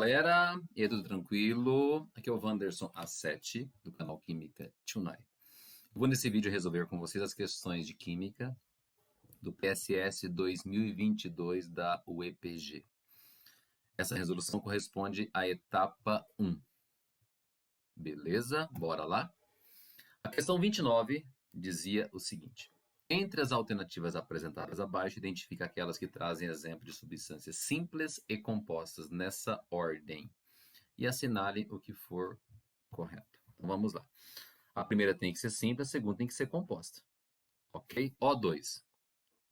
galera, e aí, tudo tranquilo? Aqui é o Wanderson A7, do canal Química Tunai. Vou nesse vídeo resolver com vocês as questões de Química do PSS 2022 da UEPG. Essa resolução corresponde à etapa 1. Beleza? Bora lá? A questão 29 dizia o seguinte: entre as alternativas apresentadas abaixo, identifica aquelas que trazem exemplo de substâncias simples e compostas nessa ordem e assinale o que for correto. Então vamos lá. A primeira tem que ser simples, a segunda tem que ser composta. Ok? O2.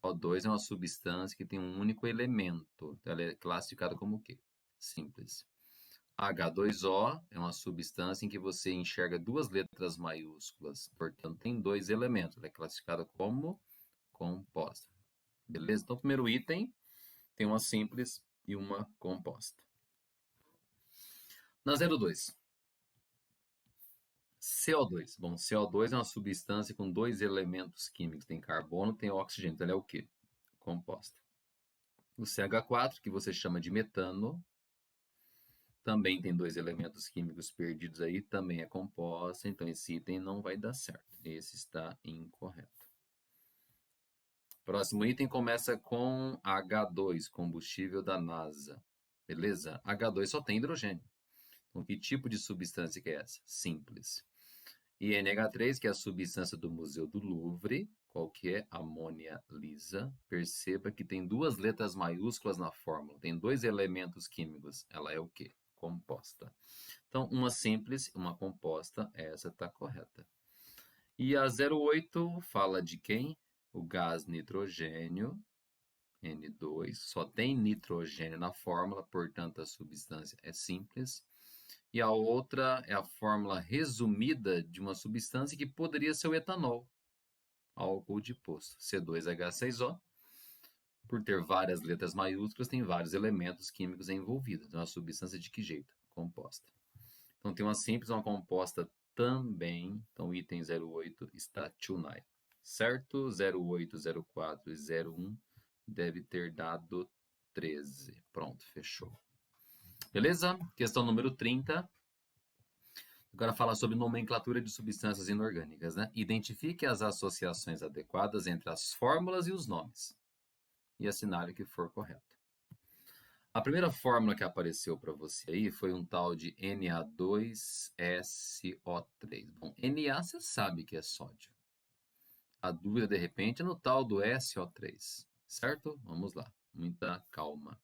O2 é uma substância que tem um único elemento. Então ela é classificada como o quê? Simples. H2O é uma substância em que você enxerga duas letras maiúsculas, portanto tem dois elementos, ela é classificada como composta. Beleza? Então, o primeiro item tem uma simples e uma composta. Na 02, CO2. Bom, CO2 é uma substância com dois elementos químicos, tem carbono, tem oxigênio, então ela é o quê? Composta. O CH4, que você chama de metano, também tem dois elementos químicos perdidos aí, também é composta, então esse item não vai dar certo. Esse está incorreto. Próximo item começa com H2, combustível da NASA. Beleza? H2 só tem hidrogênio. Então, que tipo de substância que é essa? Simples. E NH3, que é a substância do Museu do Louvre, qual que é? Amônia lisa. Perceba que tem duas letras maiúsculas na fórmula, tem dois elementos químicos. Ela é o quê? Composta. Então, uma simples, uma composta, essa está correta. E a 08 fala de quem? O gás nitrogênio, N2, só tem nitrogênio na fórmula, portanto a substância é simples. E a outra é a fórmula resumida de uma substância que poderia ser o etanol, álcool de poço, C2H6O. Por ter várias letras maiúsculas, tem vários elementos químicos envolvidos. Então, a substância de que jeito? Composta. Então, tem uma simples e uma composta também. Então, o item 08 está tunai. Certo? 08, 04 e 01 deve ter dado 13. Pronto, fechou. Beleza? Questão número 30. Agora fala sobre nomenclatura de substâncias inorgânicas, né? Identifique as associações adequadas entre as fórmulas e os nomes. E assinale o que for correto. A primeira fórmula que apareceu para você aí foi um tal de Na2SO3. Bom, Na você sabe que é sódio. A dúvida, de repente, é no tal do SO3, certo? Vamos lá, muita calma.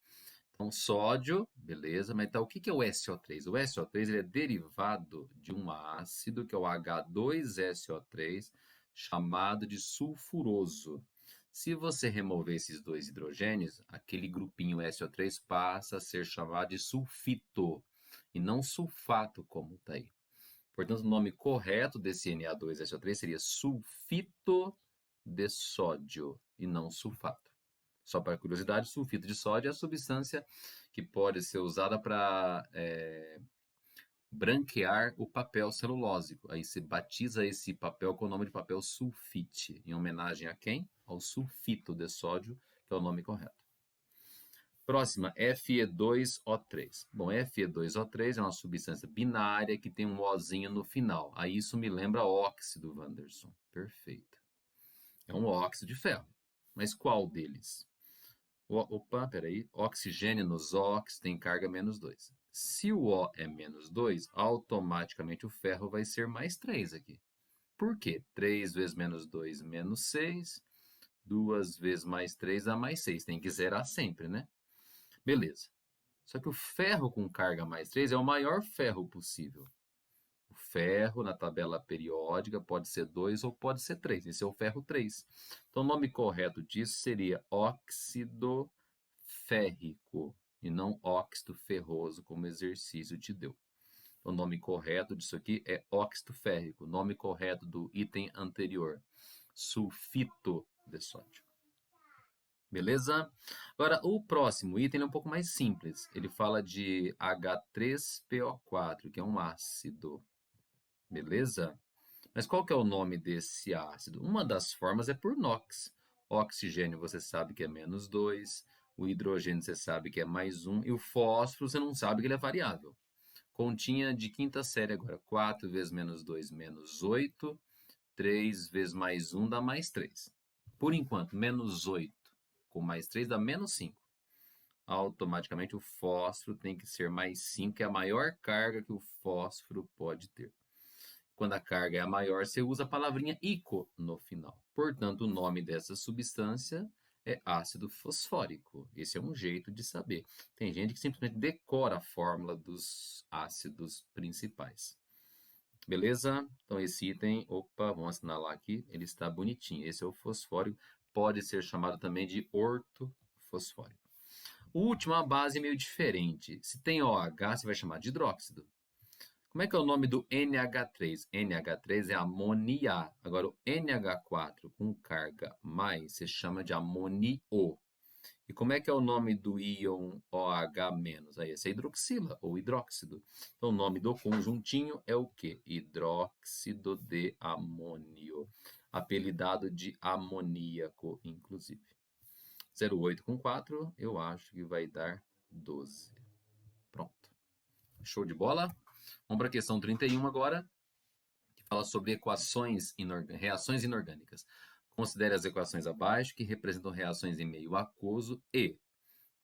Então, sódio, beleza, mas então, o que é o SO3? O SO3 ele é derivado de um ácido, que é o H2SO3, chamado de sulfuroso. Se você remover esses dois hidrogênios, aquele grupinho SO3 passa a ser chamado de sulfito, e não sulfato, como está aí. Portanto, o nome correto desse Na2SO3 seria sulfito de sódio, e não sulfato. Só para curiosidade, sulfito de sódio é a substância que pode ser usada para branquear o papel celulósico. Aí se batiza esse papel com o nome de papel sulfite, em homenagem a quem? Ao sulfito de sódio, que é o nome correto. Próxima, Fe2O3. Bom, Fe2O3 é uma substância binária que tem um Ozinho no final. Aí isso me lembra óxido, Wanderson. Perfeito. É um óxido de ferro. Mas qual deles? Opa, peraí. Oxigênio nos OX tem carga menos 2. Se o O é menos 2, automaticamente o ferro vai ser mais 3 aqui. Por quê? 3 vezes menos 2, menos 6. 2 vezes mais 3 dá mais 6. Tem que zerar sempre, né? Beleza. Só que o ferro com carga mais 3 é o maior ferro possível. O ferro na tabela periódica pode ser 2 ou pode ser 3. Esse é o ferro 3. Então, o nome correto disso seria óxido férrico e não óxido ferroso, como o exercício te deu. O nome correto disso aqui é óxido férrico. O nome correto do item anterior, sulfito de sódio. Beleza? Agora, o próximo item é um pouco mais simples. Ele fala de H3PO4, que é um ácido. Beleza? Mas qual que é o nome desse ácido? Uma das formas é por NOx. Oxigênio você sabe que é menos 2. O hidrogênio você sabe que é mais 1. E o fósforo você não sabe que ele é variável. Continha de quinta série agora. 4 vezes menos 2 menos 8. 3 vezes mais 1 dá mais 3. Por enquanto, menos 8 com mais 3 dá menos 5. Automaticamente o fósforo tem que ser mais 5, que é a maior carga que o fósforo pode ter. Quando a carga é maior, você usa a palavrinha ico no final. Portanto, o nome dessa substância é ácido fosfórico. Esse é um jeito de saber. Tem gente que simplesmente decora a fórmula dos ácidos principais. Beleza? Então, esse item, opa, vamos assinalar aqui, ele está bonitinho. Esse é o fosfórico, pode ser chamado também de ortofosfórico. O último, a base é meio diferente. Se tem OH, você vai chamar de hidróxido. Como é que é o nome do NH3? NH3 é amonia. Agora, o NH4 com carga mais, você chama de amonio. E como é que é o nome do íon OH-? Aí, esse é hidroxila, ou hidróxido. Então, o nome do conjuntinho é o quê? Hidróxido de amônio. Apelidado de amoníaco, inclusive. 0,8 com 4, eu acho que vai dar 12. Pronto. Show de bola? Vamos para a questão 31 agora, que fala sobre reações inorgânicas. Considere as equações abaixo, que representam reações em meio aquoso e,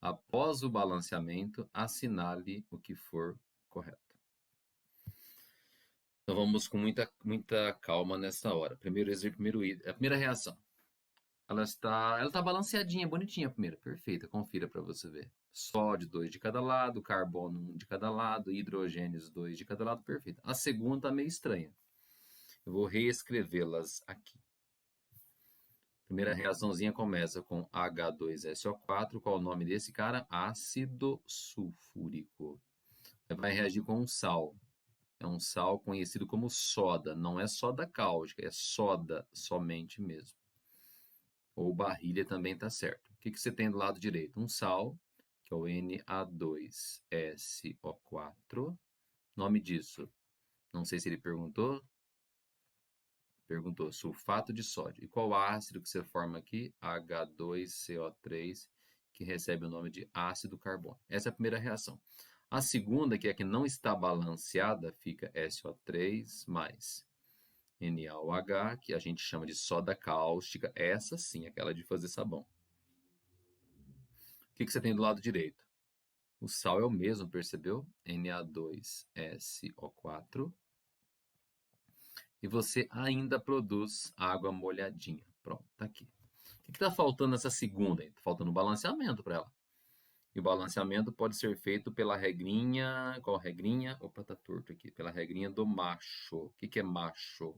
após o balanceamento, assinale o que for correto. Então vamos com muita calma nessa hora. A primeira reação. Ela está balanceadinha, bonitinha a primeira. Perfeita, confira para você ver. Sódio, 2 de cada lado, carbono, 1 de cada lado, hidrogênios, 2 de cada lado, perfeito. A segunda está meio estranha. Eu vou reescrevê-las aqui. Primeira reaçãozinha começa com H2SO4. Qual é o nome desse cara? Ácido sulfúrico. Vai reagir com um sal. É um sal conhecido como soda. Não é soda cáustica, é soda somente mesmo. Ou barrilha também está certo. O que você tem do lado direito? Um sal, que é o Na2SO4. Nome disso, não sei se ele perguntou. Perguntou, sulfato de sódio. E qual ácido que você forma aqui? H2CO3, que recebe o nome de ácido carbônico. Essa é a primeira reação. A segunda, que é a que não está balanceada, fica SO3 mais NaOH, que a gente chama de soda cáustica. Essa sim, aquela de fazer sabão. O que você tem do lado direito? O sal é o mesmo, percebeu? Na2SO4. E você ainda produz água molhadinha. Pronto, tá aqui. O que está faltando nessa segunda? Está faltando balanceamento para ela. E o balanceamento pode ser feito pela regrinha. Qual regrinha? Opa, tá torto aqui. Pela regrinha do macho. O que é macho?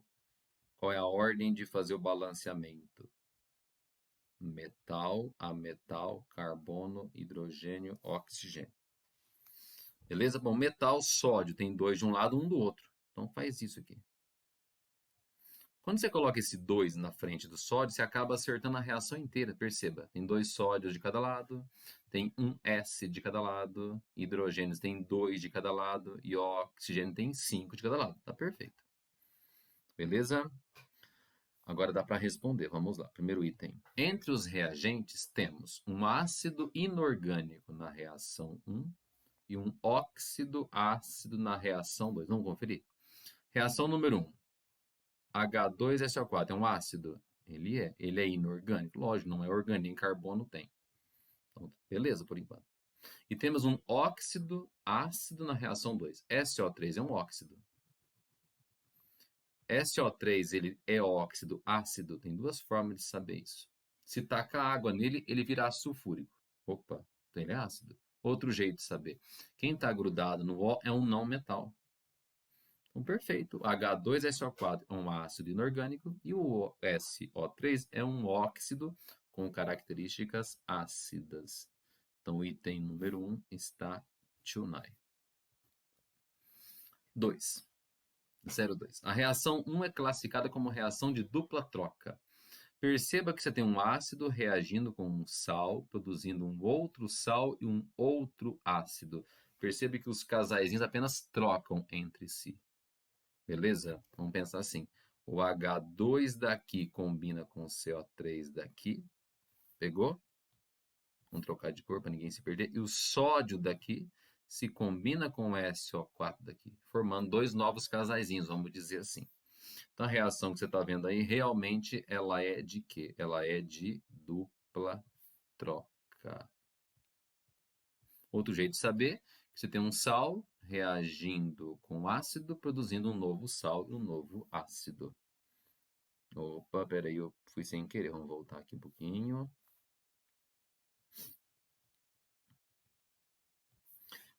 Qual é a ordem de fazer o balanceamento? Metal, ametal, carbono, hidrogênio, oxigênio. Beleza? Bom, metal, sódio. Tem 2 de um lado, 1 do outro. Então faz isso aqui. Quando você coloca esse 2 na frente do sódio, você acaba acertando a reação inteira, perceba. Tem 2 sódios de cada lado, tem um S de cada lado, hidrogênios tem 2 de cada lado e oxigênio tem 5 de cada lado. Tá perfeito. Beleza? Agora dá para responder. Vamos lá. Primeiro item. Entre os reagentes temos um ácido inorgânico na reação 1 e um óxido ácido na reação 2. Vamos conferir? Reação número 1. H2SO4 é um ácido? Ele é inorgânico. Lógico, não é orgânico, nem carbono tem. Então, beleza por enquanto. E temos um óxido ácido na reação 2. SO3 é um óxido. SO3 ele é óxido ácido. Tem duas formas de saber isso. Se tacar água nele, ele vira sulfúrico. Opa, então ele é ácido. Outro jeito de saber. Quem está grudado no O é um não metal. Então, perfeito. H2SO4 é um ácido inorgânico e o SO3 é um óxido com características ácidas. Então, o item número 1 está Tunai. 2. 0,2. A reação 1 é classificada como reação de dupla troca. Perceba que você tem um ácido reagindo com um sal, produzindo um outro sal e um outro ácido. Perceba que os casaizinhos apenas trocam entre si. Beleza? Vamos pensar assim. O H2 daqui combina com o CO3 daqui. Pegou? Vamos trocar de cor para ninguém se perder. E o sódio daqui se combina com o SO4 daqui, formando dois novos casaizinhos, vamos dizer assim. Então, a reação que você está vendo aí, realmente, ela é de quê? Ela é de dupla troca. Outro jeito de saber, que você tem um sal reagindo com ácido, produzindo um novo sal e um novo ácido. Opa, peraí, eu fui sem querer. Vamos voltar aqui um pouquinho.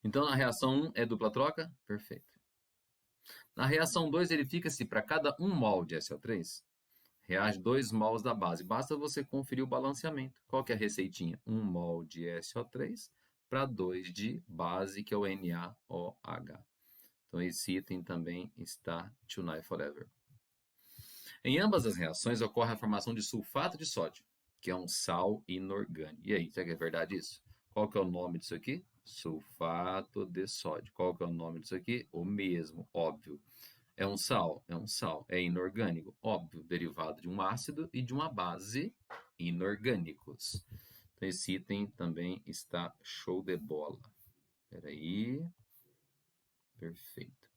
Então, na reação 1 é dupla troca? Perfeito. Na reação 2, verifica-se para cada 1 mol de SO3, reage 2 mols da base. Basta você conferir o balanceamento. Qual que é a receitinha? 1 mol de SO3 para 2 de base, que é o NaOH. Então, esse item também está tonight forever. Em ambas as reações, ocorre a formação de sulfato de sódio, que é um sal inorgânico. E aí, será que é verdade isso? Qual que é o nome disso aqui? Sulfato de sódio. Qual que é o nome disso aqui? O mesmo, óbvio. É um sal? É um sal. É inorgânico? Óbvio, derivado de um ácido e de uma base inorgânicos. Então, esse item também está show de bola. Espera aí. Perfeito.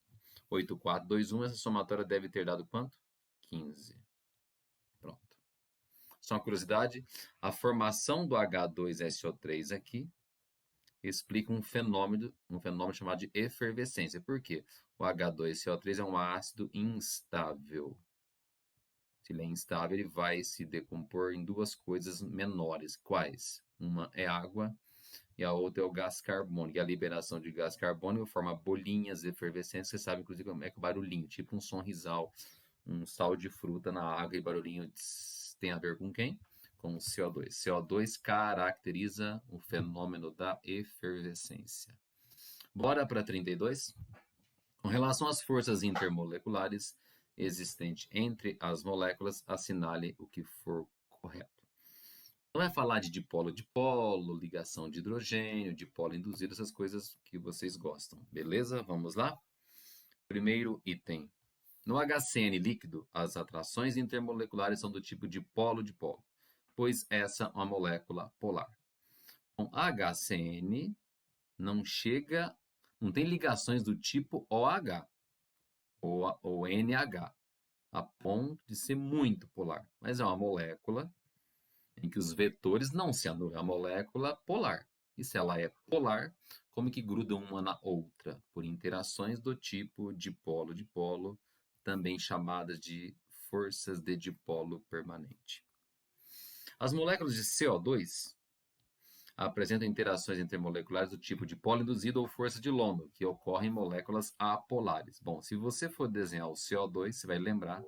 8421, essa somatória deve ter dado quanto? 15. Pronto. Só uma curiosidade, a formação do H2SO3 aqui explica um fenômeno chamado de efervescência. Por quê? O H2CO3 é um ácido instável. Se ele é instável, ele vai se decompor em duas coisas menores. Quais? Uma é água e a outra é o gás carbônico. E a liberação de gás carbônico forma bolinhas efervescentes. Você sabe, inclusive, como é que o barulhinho, tipo um sonrisal, um sal de fruta na água e barulhinho tem a ver com quem? Com o CO2. CO2 caracteriza o fenômeno da efervescência. Bora para 32? Com relação às forças intermoleculares existentes entre as moléculas, assinale o que for correto. Não vai falar de dipolo, ligação de hidrogênio, dipolo induzido, essas coisas que vocês gostam. Beleza? Vamos lá? Primeiro item. No HCN líquido, as atrações intermoleculares são do tipo dipolo-dipolo, pois essa é uma molécula polar. Com HCN não tem ligações do tipo OH ou NH, a ponto de ser muito polar. Mas é uma molécula em que os vetores não se anulam, é uma molécula polar. E se ela é polar, como que grudam uma na outra? Por interações do tipo dipolo-dipolo, também chamadas de forças de dipolo permanente. As moléculas de CO2 apresentam interações intermoleculares do tipo dipolo induzido ou força de London, que ocorrem em moléculas apolares. Bom, se você for desenhar o CO2, você vai lembrar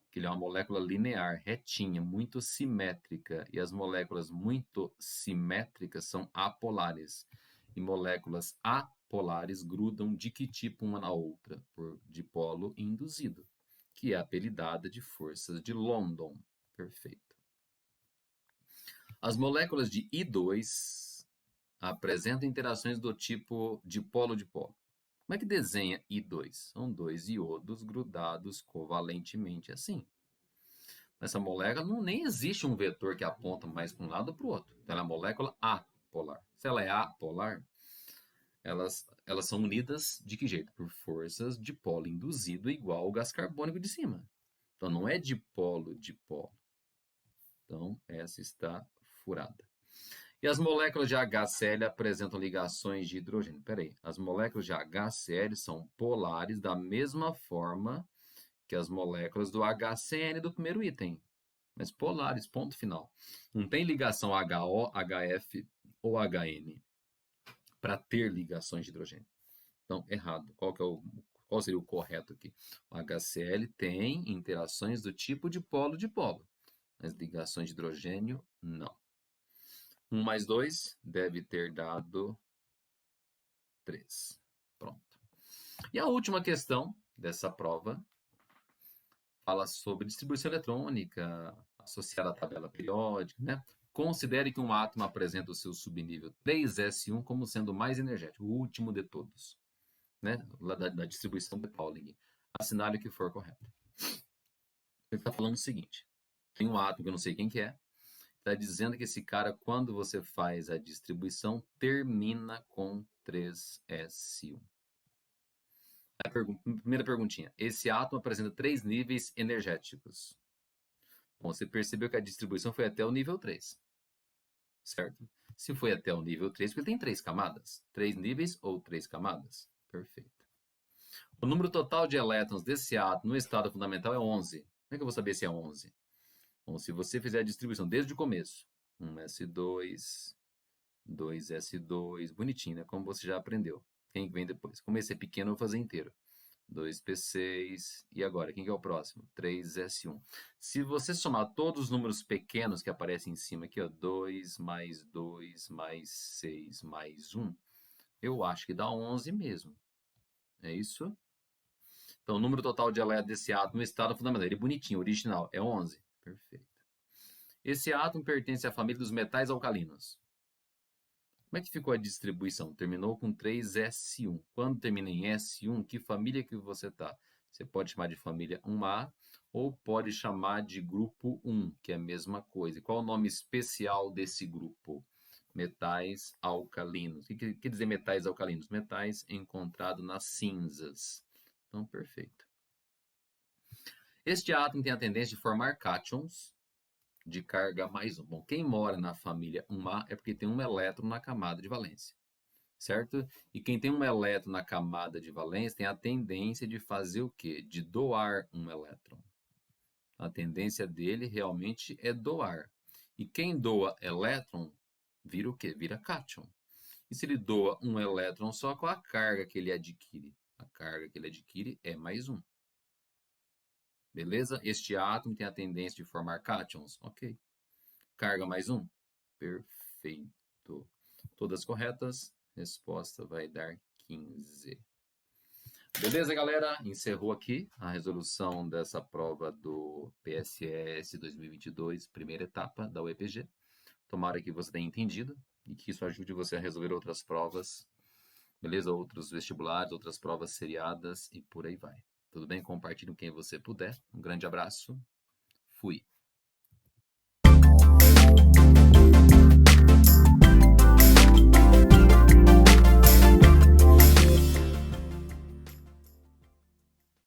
que ele é uma molécula linear, retinha, muito simétrica, e as moléculas muito simétricas são apolares. E moléculas apolares grudam de que tipo uma na outra? Por dipolo induzido, que é apelidada de forças de London. Perfeito. As moléculas de I2 apresentam interações do tipo dipolo-dipolo. Como é que desenha I2? São dois iodos grudados covalentemente assim. Nessa molécula nem existe um vetor que aponta mais para um lado ou para o outro. Então, ela é uma molécula apolar. Se ela é apolar, elas são unidas de que jeito? Por forças de polo induzido igual ao gás carbônico de cima. Então, não é dipolo-dipolo. Então, essa está furada. E as moléculas de HCl apresentam ligações de hidrogênio. Peraí, as moléculas de HCl são polares da mesma forma que as moléculas do HCN do primeiro item. Mas polares, ponto final. Não tem ligação HO, HF ou HN para ter ligações de hidrogênio. Então, errado. Qual seria o correto aqui? O HCl tem interações do tipo dipolo-dipolo, mas ligações de hidrogênio, não. 1 mais 2 deve ter dado 3. Pronto. E a última questão dessa prova fala sobre distribuição eletrônica associada à tabela periódica, né? Considere que um átomo apresenta o seu subnível 3s1 como sendo o mais energético, o último de todos, né? Da distribuição de Pauling. Assinale o que for correto. Ele está falando o seguinte: tem um átomo que eu não sei quem que é, Está dizendo que esse cara, quando você faz a distribuição, termina com 3s1. Primeira perguntinha. Esse átomo apresenta 3 níveis energéticos. Bom, você percebeu que a distribuição foi até o nível 3. Certo? Se foi até o nível 3, porque tem 3 camadas. 3 níveis ou 3 camadas. Perfeito. O número total de elétrons desse átomo no estado fundamental é 11. Como é que eu vou saber se é 11? Bom, se você fizer a distribuição desde o começo, 1s2, 2s2, bonitinho, né? Como você já aprendeu. Quem vem depois? Como esse é pequeno, eu vou fazer inteiro. 2p6, e agora, quem que é o próximo? 3s1. Se você somar todos os números pequenos que aparecem em cima aqui, ó, 2 mais 2 mais 6 mais 1, eu acho que dá 11 mesmo. É isso? Então, o número total de elétrons desse átomo no estado fundamental, ele é bonitinho, original, é 11. Perfeito. Esse átomo pertence à família dos metais alcalinos. Como é que ficou a distribuição? Terminou com 3s1. Quando termina em s1, que família que você está? Você pode chamar de família 1A ou pode chamar de grupo 1, que é a mesma coisa. Qual o nome especial desse grupo? Metais alcalinos. O que quer dizer metais alcalinos? Metais encontrados nas cinzas. Então, perfeito. Este átomo tem a tendência de formar cátions de carga mais 1. Bom, quem mora na família 1A é porque tem um elétron na camada de valência, certo? E quem tem um elétron na camada de valência tem a tendência de fazer o quê? De doar um elétron. A tendência dele realmente é doar. E quem doa elétron vira o quê? Vira cátion. E se ele doa um elétron só, qual a carga que ele adquire? A carga que ele adquire é mais 1. Beleza? Este átomo tem a tendência de formar cátions. Ok. Carga mais 1? Perfeito. Todas corretas? Resposta vai dar 15. Beleza, galera? Encerrou aqui a resolução dessa prova do PSS 2022, primeira etapa da UEPG. Tomara que você tenha entendido e que isso ajude você a resolver outras provas, beleza? Outros vestibulares, outras provas seriadas e por aí vai. Tudo bem? Compartilhe com quem você puder. Um grande abraço. Fui.